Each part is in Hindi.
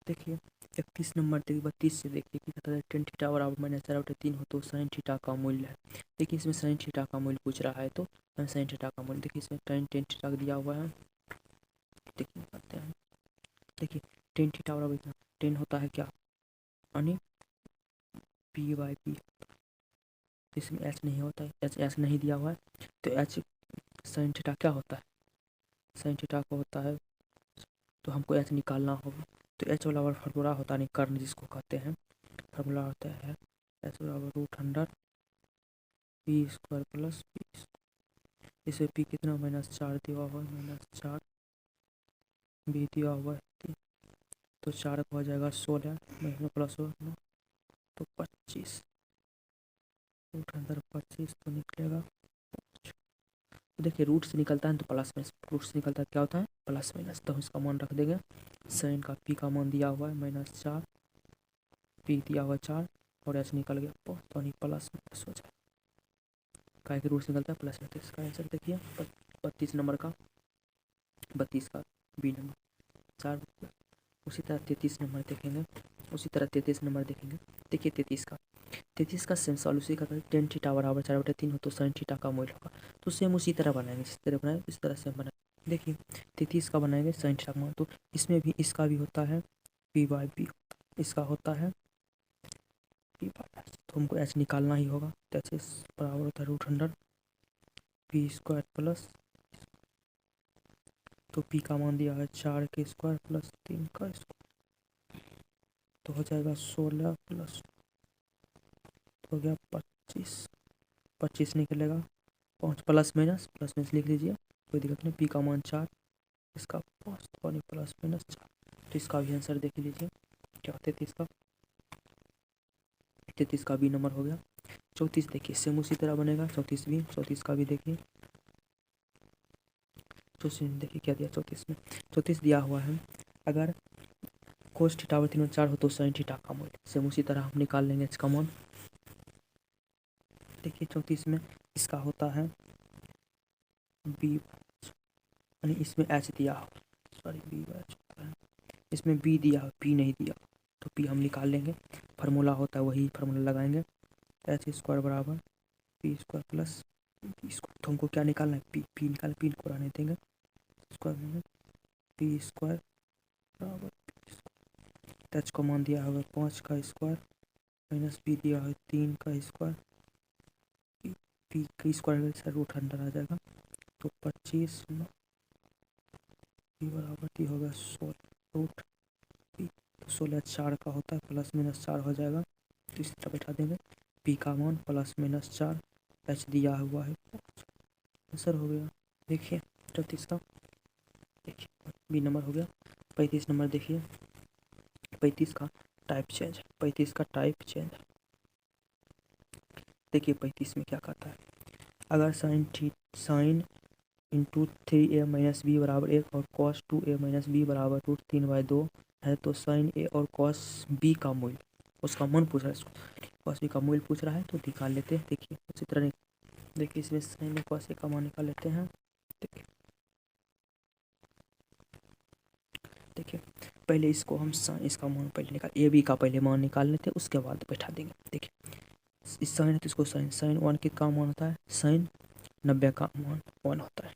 देखिए 31 नंबर देखिए 32 से देखिए कि कहता है टेन थीटा बराबर माइनस 4/3 हो तो साइन थीटा का मूल्य है। देखिए इसमें साइन थीटा का मूल्य पूछ रहा है तो हम साइन थीटा का मूल्य देखिए इसमें टेन थीटा दिया हुआ है। देखिए करते हैं, देखिए टेन थीटा बराबर इतना, टेन होता है क्या यानी p/p, इसमें एच नहीं होता है, एच नहीं दिया हुआ है तो एच साइन थीटा क्या होता है, साइन थीटा को होता है तो हमको एच निकालना होगा। तो एच वाला फार्मूला होता है कर्ण जिसको कहते हैं, फार्मूला होता है एच बराबर √100 p² प्लस p। इसमें p कितना -4 दिया हुआ है, -4 b दिया हुआ है 3, तो 4 हो जाएगा 16 प्लस 9 तो 25, √100 25 तो निकलेगा। तो देखिए रूट से निकलता है तो प्लस माइनस, रूट से निकलता है क्या होता है प्लस माइनस, तो हम इसका मान रख देंगे। साइन का पी का मान दिया हुआ है -4, पी दिया हुआ 4 और एच निकल गया तो प्लस माइनस हो जाए, काय के रूट से निकलता है प्लस माइनस। इसका आंसर देखिए 32 नंबर का, 32 का बी नंबर 4। उसी तरह 33 नंबर देखेंगे, उसी तरह 33 नंबर देखेंगे। देखिए 33 का सेम सॉल्व उसी का टेन थीटा बराबर 4/3 हो तो साइन थीटा का मूल्य होगा। तो सेम उसी तरह बनाएंगे, जिस तरह बनाए इस तरह से बनाएंगे। देखिए 33 का बनाएंगे साइन थीटा का मान, तो इसमें भी इसका भी होता है p/p, इसका होता है p/, तो हमको एच निकालना ही होगा। तो एच बराबर होता है √100 p² प्लस, तो p का मान दिया है 4 के स्क्वायर प्लस 3 का स्क्वायर, तो हो जाएगा 16 प्लस हो गया 25 निकलेगा। 5 प्लस माइनस लिख लीजिए, कोई दिक्कत नहीं। पी का मान 4, इसका 5 तो +-4, तो इसका भी आंसर देख लीजिए क्या 33 का बी नंबर हो गया। 34 देखिए सेम उसी तरह बनेगा, 34 का भी देखिए। 34 देखिए क्या दिया 34 में, 34 दिया हुआ है अगर कोस थीटा बराबर 3/4 हो तो साइन थीटा का मूल्य, सेम उसी तरह हम निकाल लेंगे इसका मान। देखिए 34 में इसका होता है बी, यानी इसमें एच दिया हो, सॉरी बी होता है, इसमें बी दिया हो पी नहीं दिया, तो पी हम निकाल लेंगे। फार्मूला होता है वही फार्मूला लगाएंगे, h² बराबर p² प्लस p²। तो हमको क्या निकालना है पी निकाल, पी को रहने देंगे, स्क्वायर में p² बराबर p²। एच को मान दिया होगा 5 का स्क्वायर माइनस बी दिया है 3 का स्क्वायर, पी का स्क्वायर सर √100 आ जाएगा, तो 25 पी बराबर टी होगा 16√p, तो 16 4 का होता है +-4 हो जाएगा, तो इस तरह बैठा देंगे। पी का मान +-4, एच दिया हुआ है आंसर हो गया। देखिए 34 का, देखिए बी नंबर हो गया। 35 नंबर देखिए, 35 का टाइप चेंज, 35 का टाइप चेंज। देखिए 35 में क्या कहता है, अगर साइन इंटू 3a-b बराबर 1 और कॉस 2a-b बराबर √3/2 है तो साइन ए और कॉस बी का मूल्य, उसका मान पूछ रहा है, कॉस बी का मूल्य पूछ रहा है तो निकाल लेते हैं। देखिए उसी तरह देखिए इसमें साइन ए कॉस ए का मान निकाल लेते हैं। देखिए पहले इसको हम इसका मान पहले निकाल, ए बी का पहले मान निकाल लेते हैं, उसके बाद बैठा देंगे। देखिए इस साइन है तो इसको साइन 1 कितना मान होता है, साइन 90 का मान 1 होता है,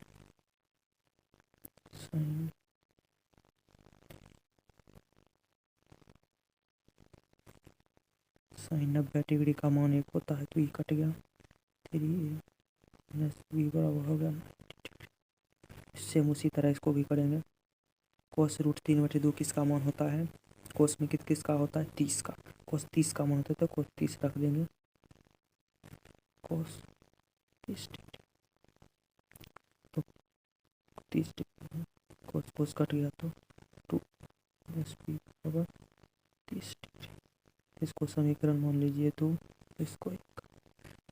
साइन 90 डिग्री का मान 1 होता है, तो ये कट गया, 3a-b बराबर हो गया। सेम उसी तरह इसको भी करेंगे। कोस √3/2 किसका मान होता है, कोस में किसका होता है 30 का, कोस 30 का मान होता है तो कोस 30 रख देंगे, कोस 30 तो 30 कोस कट गया तो 2b बराबर 30 डिग्री। इसको समीकरण मान लीजिए तो इसको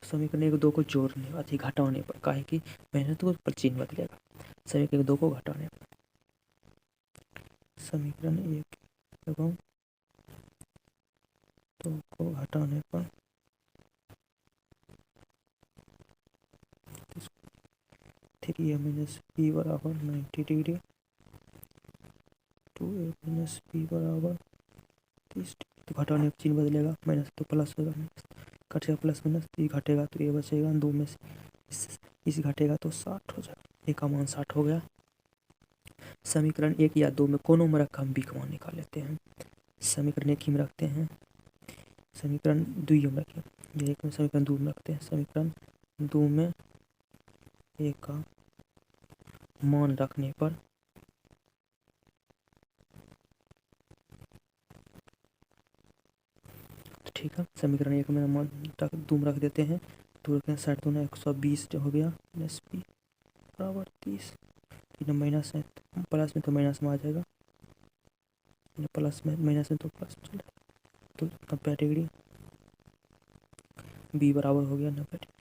समीकरण 1-2 को जोड़ने अति घटाने पर, काहे कि मेहनत को पर चिन्ह बदलेगा, समीकरण 2 को घटाने पर, समीकरण 1 एवं 2 को घटाने पर 3a-b बराबर 90 डिग्री, 2a-b बराबर 30 तो घटाने का चिन्ह बदलेगा, माइनस तो प्लस होगा, कटेगा प्लस माइनस, तो ये घटेगा तो ये बचेगा, 2 में से इस घटेगा तो 60 हो जाएगा, ए का मान 60 हो गया। समीकरण 1 या 2 में कोनो में रखा हम बी का मान निकाल लेते हैं। समीकरण 1 ही में रखते हैं, समीकरण 2 में रखें, ये 1 में समीकरण 2 में रखते हैं। समीकरण 2 में ए का मान रखने पर ठीक है, समीकरण 1 में मान 2 में रख देते हैं, तो रखते हैं 60 दूना 120 हो गया, प्लस बी बराबर 30, तीन माइनस है प्लस में तो माइनस में आ जाएगा, प्लस में माइनस में तो प्लस में चल जाएगा, तो 90 डिग्री, बी बराबर हो गया 90 डिग्री।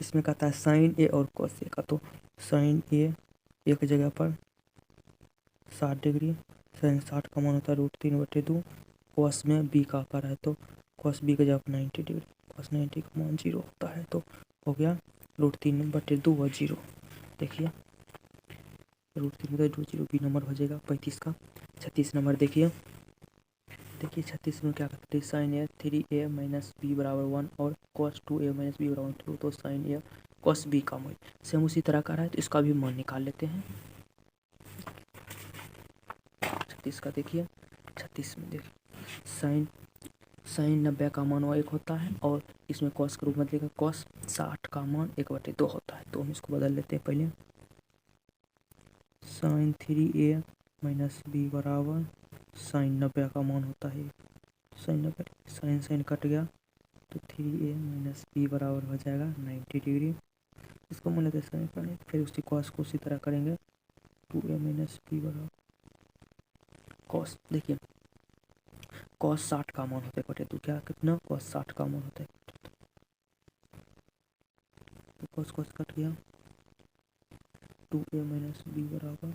इसमें कहता है साइन ए और कॉस ए का, तो साइन ए एक जगह पर 60 डिग्री, साइन 60 का मान होता है √3/2, कॉस में बी का आकार है तो कॉस बी का जगह 90 डिग्री, कॉस 90 का मान 0 होता है, तो हो गया √3/2 और 0। देखिए √3/2 बी नंबर हो जाएगा 35 का। 36 नंबर देखिए 36 में क्या करते हैं, साइन ए 3a माइनस बी बराबर 1 और कॉस 2a माइनस बी बराबर 2, तो साइन ए कॉस बी का मूल्य सेम उसी तरह का रहा है, तो इसका भी मान निकाल लेते हैं। 36 का देखिए, 36 में देखिए साइन 90 का मान 1 होता है और इसमें कॉस के रूप में देखिए कॉस 60 का मान 1/2 होता है, तो हम इसको बदल लेते हैं। पहले साइन 3a माइनस बी बराबर साइन 90 का मान होता है, साइन 90, साइन कट गया तो 3a माइनस बी बराबर हो जाएगा 90 डिग्री। इसको मान लेते हैं समीकरण, फिर उसकी कॉस को उसी तरह करेंगे, 2a माइनस बी बराबर कॉस, देखिए कॉस 60 का मान होता है 1/2, क्या कितना कॉस 60 का मान होता है, तो कॉस कट गया, 2a माइनस बी बराबर,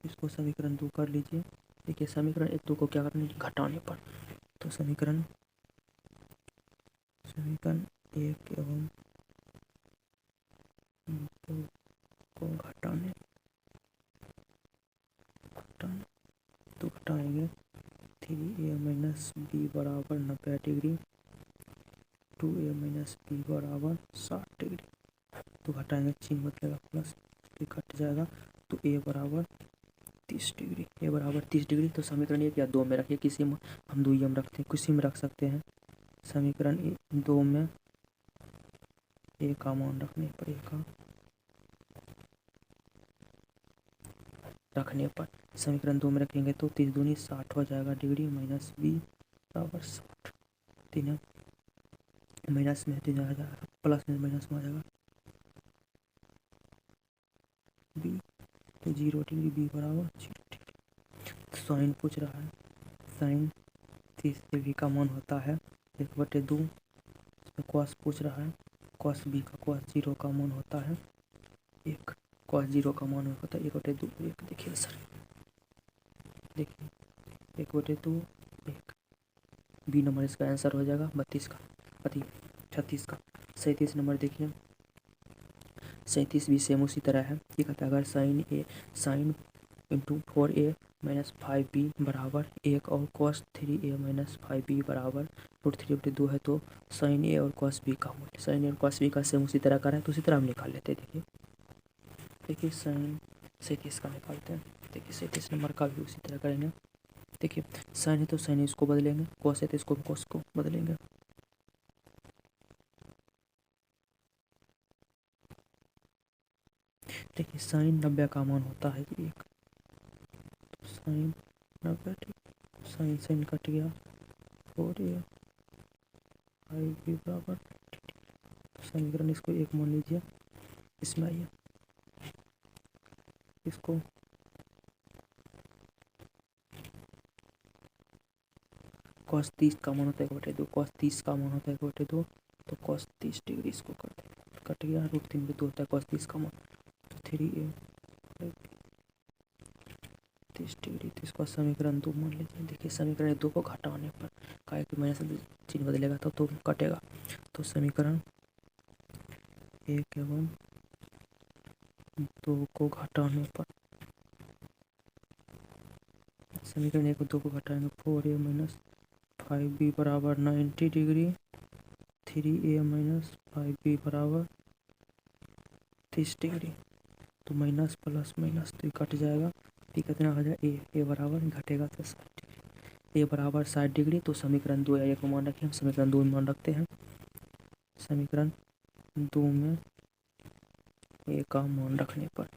इसको समीकरण 2 कर लीजिए। देखिए समीकरण 1 2 को क्या करना है, घटाने पर, तो समीकरण 1 एवं 2 को घटाने तो घटाएंगे 3a माइनस बी बराबर 90 डिग्री, 2a माइनस बी बराबर 60 डिग्री, तो घटाएंगे चिन्ह बदलेगा प्लस, कट जाएगा, तो a बराबर 30 डिग्री, a बराबर 30 डिग्री। तो समीकरण 1 या 2 में रखिए, किसी में हम 2 में रखते हैं, किसी में रख सकते हैं। समीकरण 2 में a का मान रखने पर, a का रखने पर समीकरण 2 में रखेंगे तो 30 दूनी 60 हो जाएगा डिग्री, माइनस बी बराबर 60, 3 माइनस में 3 आ जाएगा, प्लस में माइनस में आ जाएगा, बी तो 0 डिग्री, बी बराबर 0 डिग्री। साइन पूछ रहा है, साइन 30 डिग्री का मान होता है 1/2, इसमें कॉस पूछ रहा है, कॉस बी का कॉस 0 का मान होता है 1, कॉस 0 का मान होता है 1/2 1। देखिए सर, देखिए 1/2 1, बी नंबर इसका आंसर हो जाएगा 32 का, 36 का। 37 नंबर देखिए, 37 भी सेम उसी तरह है, ये कहता है अगर sine into 4a minus 5b बराबर 1 और कॉस 3a माइनस 5b बराबर √3/2 है, तो साइन ए और कॉस बी का मूल्य, साइन ए और कॉस बी का सेम उसी तरह का है, तो उसी तरह हम निकाल लेते हैं। देखिए साइन 37 का निकालते हैं, देखिए 37 नंबर का भी उसी तरह करेंगे। देखिए साइन है तो साइन इसको बदलेंगे, कॉस है तो इसको कॉस को बदलेंगे। देखिए साइन 90 का मान होता है 1, तो साइन 90, साइन कट गया, 4a 5b बराबर, समीकरण इसको 1 मान लीजिए, इसमें आइए इसको कॉस 30 का मान होता है 1/2, कॉस 30 का मान होता है 1/2, तो कॉस 30 डिग्री इसको कर दें, कट गया, √3/2 होता है कॉस 30 का मान, तो 3a 30 डिग्री, तो इसको समीकरण 2 मान लीजिए। देखिए समीकरण 2 को घटाने पर काय कि माइनस चिन्ह बदलेगा तो कटेगा, तो समीकरण 1 एवं 2 को घटाने पर समीकरण 1 और 2 को घटाएंगे 4a माइनस 5b बराबर 90 डिग्री, 3a माइनस 5b बराबर 30 डिग्री। तो माइनस प्लस माइनस तो ये कट जाएगा, तो कितना हो जाएगा ए बराबर घटेगा तो 60 डिग्री, ए बराबर 60 डिग्री। तो समीकरण 2 या 1 को मान रखें, हम समीकरण 2 में मान रखते हैं। समीकरण 2 में ए का मान रखने पर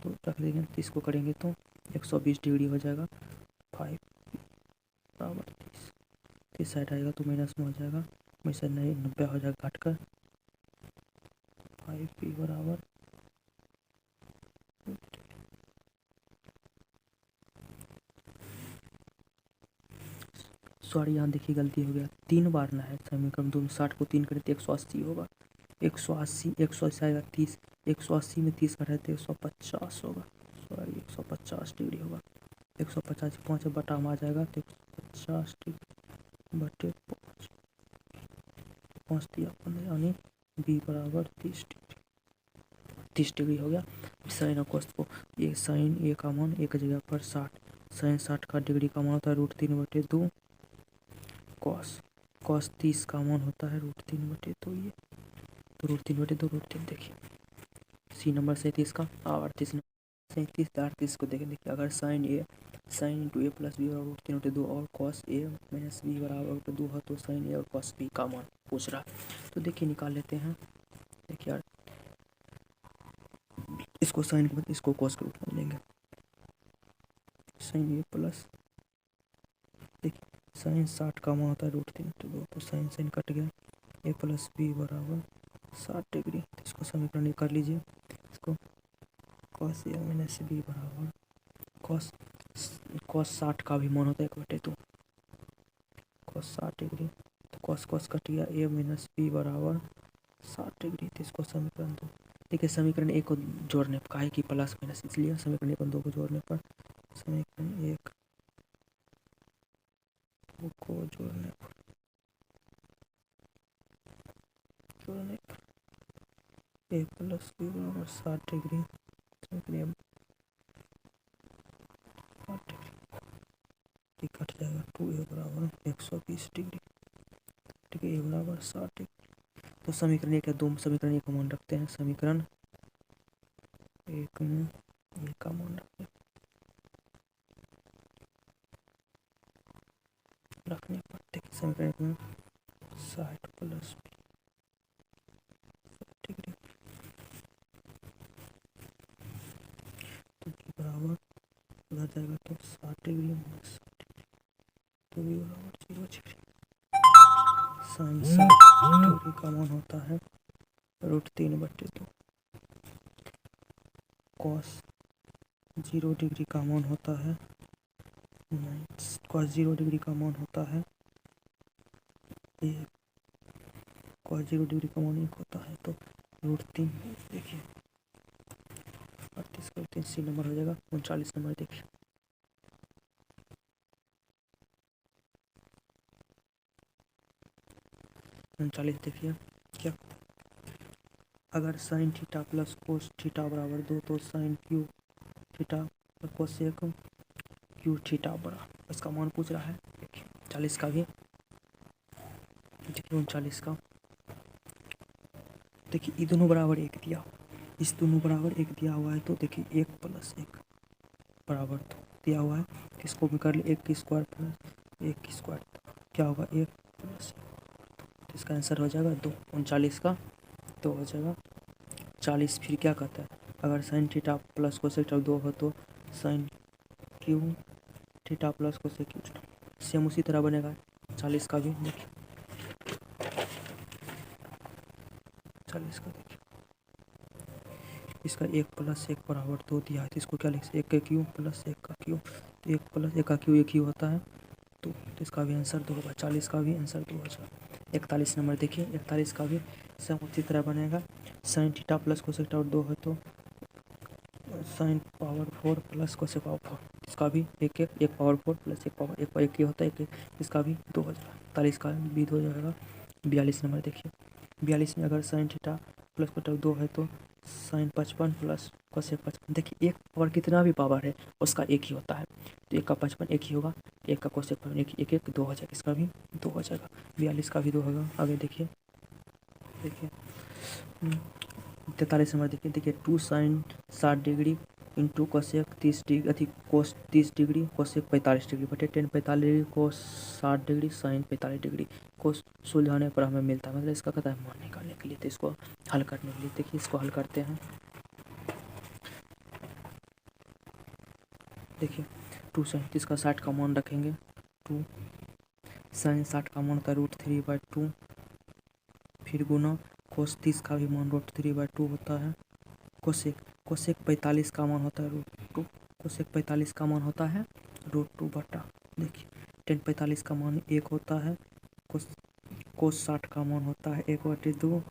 तो रख देंगे, तो इसको करेंगे तो 120 डिग्री हो जाएगा। 5 बराबर 30 साइड आएगा तो माइनस में हो जाएगा, वैसे नहीं 90 हो जाएगा काट कर। 5p बराबर सॉरी यहाँ देखिए गलती हो गया, 3 बार ना है समीकरण 2 में। 60 को 3 करें तो 180 होगा, 180 आएगा 30, 180 में 30 घटाए तो 150 होगा, सॉरी 150 डिग्री होगा। 150 5 बटा में आ जाएगा तो 150 डिग्री बटे 5 दिया अपने, यानी बी बराबर 30 डिग्री हो गया। साइन और कोस को, ये साइन ए का मान एक जगह पर 60, साइन 60 का डिग्री का मान होता है √3/2, कॉस 30 का मान होता है √3/2। ये तो √3/2 √3 देखिए। सी नंबर 37 का और 37 को देखिए अगर साइन इंटू ए प्लस बी बराबर √3/2 और कॉस ए माइनस बी बराबर √2 है, तो साइन ए और कॉस बी का मान पूछ रहा है। तो देखिए निकाल लेते हैं। देखिए यार इसको साइन के बाद इसको कॉस के रूप में लेंगे, साइन ए प्लस, देखिए साइन 60 का मान होता है √3/2, तो साइन कट गया, ए प्लस बी बराबर 60 डिग्री। तो इसको समीकरण कर लीजिए, इसको कॉस ए माइनस बी बराबर कॉस 60 का भी मान होता है 1/2, कॉस 60 डिग्री, तो कॉस कट गया, ए माइनस बी बराबर 60 डिग्री। तो इसको समीकरण 2, देखिए समीकरण 1 को जोड़ने पर काहे कि प्लस माइनस, इसलिए समीकरण 1 और 2 को जोड़ने पर, समीकरण 1 को जोड़ने पर ए प्लस बी बराबर 60 डिग्री, समीकरण 60 डिग्री कट जाएगा, 2a बराबर 120 डिग्री, ठीक है, ए बराबर 60 डिग्री। तो समीकरण 1 या 2, समीकरण 1 का मान रखते हैं, समीकरण 1 में ए का मान रखने पर देखिए समीकरण 1 में 60 प्लस डिग्री तो बराबर उधर जाएगा तो 60 डिग्री माइनस 60 डिग्री, तो भी बराबर 0 डिग्री। साइन 60 डिग्री का मान होता है √3/2, कॉस 0 डिग्री का मान होता है कॉस 0 डिग्री का मान होता है एक, कॉस 0 डिग्री का मान 1 होता है, तो √3 देखिए 38 का 3 सी नंबर हो जाएगा। 39 नंबर देखिए, देखिए क्या, अगर sine theta plus cos theta बराबर 2, तो साइन क्यू थीटा और कोसेक क्यू थीटा बड़ा, इसका मान पूछ रहा है। देखिए 40 का भी देखिए, 39 का देखिए, ये दोनों बराबर 1 दिया, इस दोनों बराबर 1 दिया हुआ है, तो देखिए 1 + 1 बराबर 2 दिया हुआ है, इसको भी कर ले, 1 की स्क्वायर प्लस 1 की स्क्वायर क्या होगा 1 + 1, तो इसका आंसर हो जाएगा 2। 39 का 2 हो जाएगा। 40 फिर क्या कहता है, अगर sine theta plus cosec theta 2 हो, तो sine cube theta plus cosec cube theta same उसी तरह बनेगा। 40 का भी देखिए, 40 का देखिए, इसका 1 + 1 बराबर 2 दिया है, तो इसको क्या लिख सकते, 1 का क्यू प्लस 1 का क्यू, 1 + 1 का क्यू 1 ही होता है, तो इसका भी आंसर 2 होगा। 40 का भी आंसर 2 होगा। 41 नंबर देखिए, 41 का भी सेम उसी तरह बनेगा। Sign theta plus cosec theta 2 है, तो sine power 4 plus cosec power 4, इसका भी 1 पावर 4 प्लस 1 पावर 1 ही होता है, 1 इसका भी 2 हो जाएगा। 41 का भी 2 हो जाएगा। 42 नंबर देखिए, 42 में अगर साइन थीटा प्लस कोसेक 2 है, तो साइन 55 प्लस कोसेक 55। देखिए एक पावर कितना भी पावर है उसका एक ही होता है, तो 1 का 55 एक ही होगा, 1 का कोसेक 55 एक एक 2 हो जाएगा, इसका भी 2 हो जाएगा, 42 का भी 2 होगा। आगे देखिए 43 नंबर देखिए 2 sine 60 degree into cosec 30 degree अधिक कोस 30 डिग्री कोसेक 45 डिग्री बटे 10 45 degree cos 60 degree sine 45 degree को सुलझाने पर हमें मिलता है, मतलब इसका कहता है मान निकालने के लिए। तो इसको हल करने के लिए देखिए इसको हल करते हैं। देखिए 2 साइन 30 का 60 का मान रखेंगे, 2 साइन 60 का मान होता है √3/2, फिर गुना कोस 30 का भी मान √3/2 होता है, कोसेक 45 का मान होता है √2, कोसेक 45 का मान होता है √2 बटा देखिए 10 45 का मान 1 होता है, कोस 60 का मान होता है 1/2,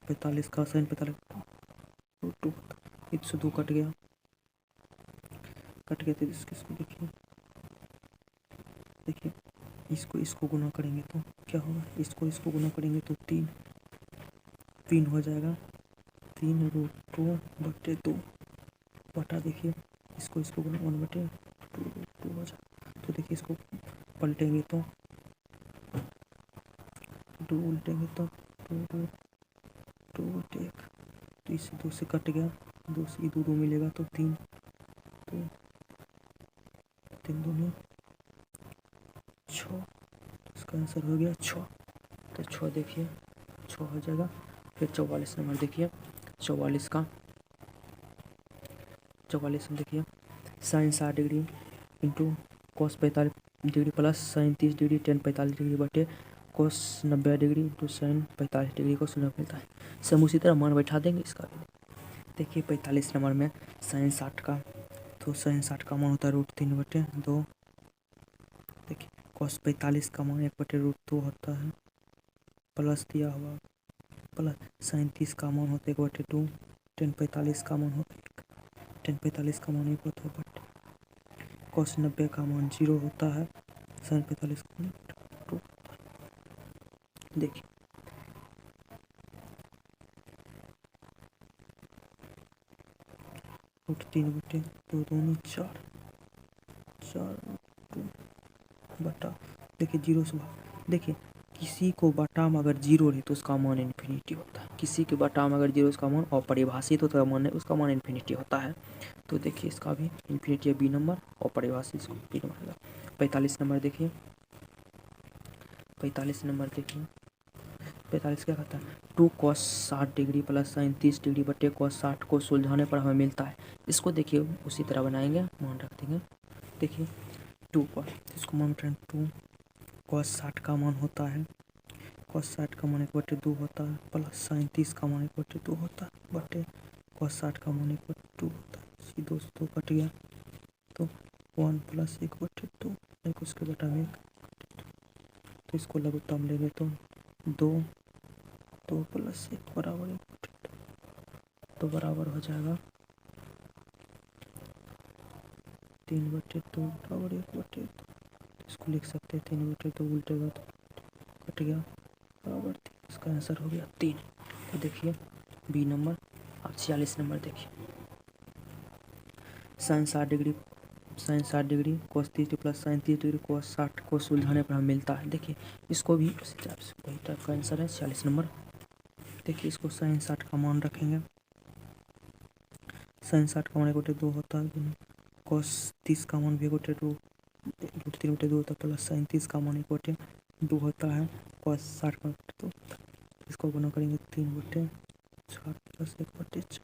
45 का साइन 45 √2 होता है, 102 कट गया तो इसको देखिए इसको गुना करेंगे तो क्या होगा, इसको गुना करेंगे तो 3 हो जाएगा, 3√2/2 बटा देखिए इसको गुना 1/2 हो जाएगा। तो देखिए इसको पलटेंगे तो 2 उल्टेंगे तो 2/1, तो इस 2 से कट गया, 2 से 2 मिलेगा तो 3, तो 3 2 6, इसका आंसर हो गया 6। तो 6 देखिए 6 हो जाएगा। फिर 44 नंबर देखिए 44 में देखिए sine 60 degree into cos 45 degree plus sine 30 degree 10 45 degree बटे cos 90 degree into sine 45 degree को सुलभ मिलता है। सब उसी तरह मान बैठा देंगे इसका भी। देखिए 45 नंबर में साइन 60 का, तो साइन 60 का मान होता है √3/2, देखिए कोस 45 का मान 1/√2 होता है, प्लस दिया हुआ प्लस साइन 30 का मान होता है 1/2, 10 45 का मान होता है 10 45 का मान 1 होता है बट कोस 90 का मान 0 होता है, साइन 45 का मान 2 होता है। देखिए √3/2 दूनी 4 बटा देखिए 0 से देखिए किसी को बटा में अगर 0 रहे तो उसका मान इन्फिनिटी होता है, किसी के बटा में अगर 0 उसका मान अपरिभाषित होता है मान उसका मान इन्फिनिटी होता है। तो देखिए इसका भी इन्फिनिटी है बी नंबर, और परिभाषित इसको बी नंबर होगा। 45 नंबर देखिए 45 क्या कहता है 2 cos 60 degree plus sine 30 degree बटे cos 60 को सुलझाने पर हमें मिलता है। इसको देखिए उसी तरह बनाएंगे, मान रख देंगे। देखिए 2 cos, इसको मान 2 cos 60 का मान होता है, cos 60 का मान 1/2 होता है, प्लस साइन 30 का मान 1/2 होता है बटे cos 60 का मान 1/2 होता है। सी 2 से 2 कट गया तो 1 प्लस 1/2 एक उसके बटा में 1, तो इसको लघुत्तम लेंगे तो 2 प्लस 1 बराबर 1/2, तो बराबर हो जाएगा 3/2 बराबर 1/2। इसको लिख सकते हैं 3/2 उल्टेगा तो कट गया बराबर 3, इसका आंसर हो गया 3। तो देखिए बी नंबर। अब 46 नंबर देखिए sine 60 degree cos 30 plus sine 30 degree cos 60 को सुलझाने पर हमें मिलता है। देखिए इसको भी उसी वही टाइप का आंसर है 46 नंबर। देखिए इसको साइन 60 का मान रखेंगे, साइन 60 का मान 1/2 होता है, कोस 30 का मान भी 1/2 √3/2 होता है, प्लस साइन 30 का मान 1/2 होता है, कोस 60 का 1/2। इसको गुना करेंगे 3/4 प्लस 1/4,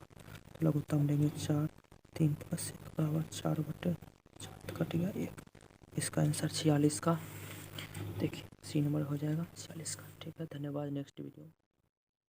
तो लघुत्तम लेंगे 4, 3 प्लस 1 बराबर 4/4, कट गया 1। इसका आंसर 46 का देखिए सी नंबर हो जाएगा 46 का। ठीक है, धन्यवाद। Next video.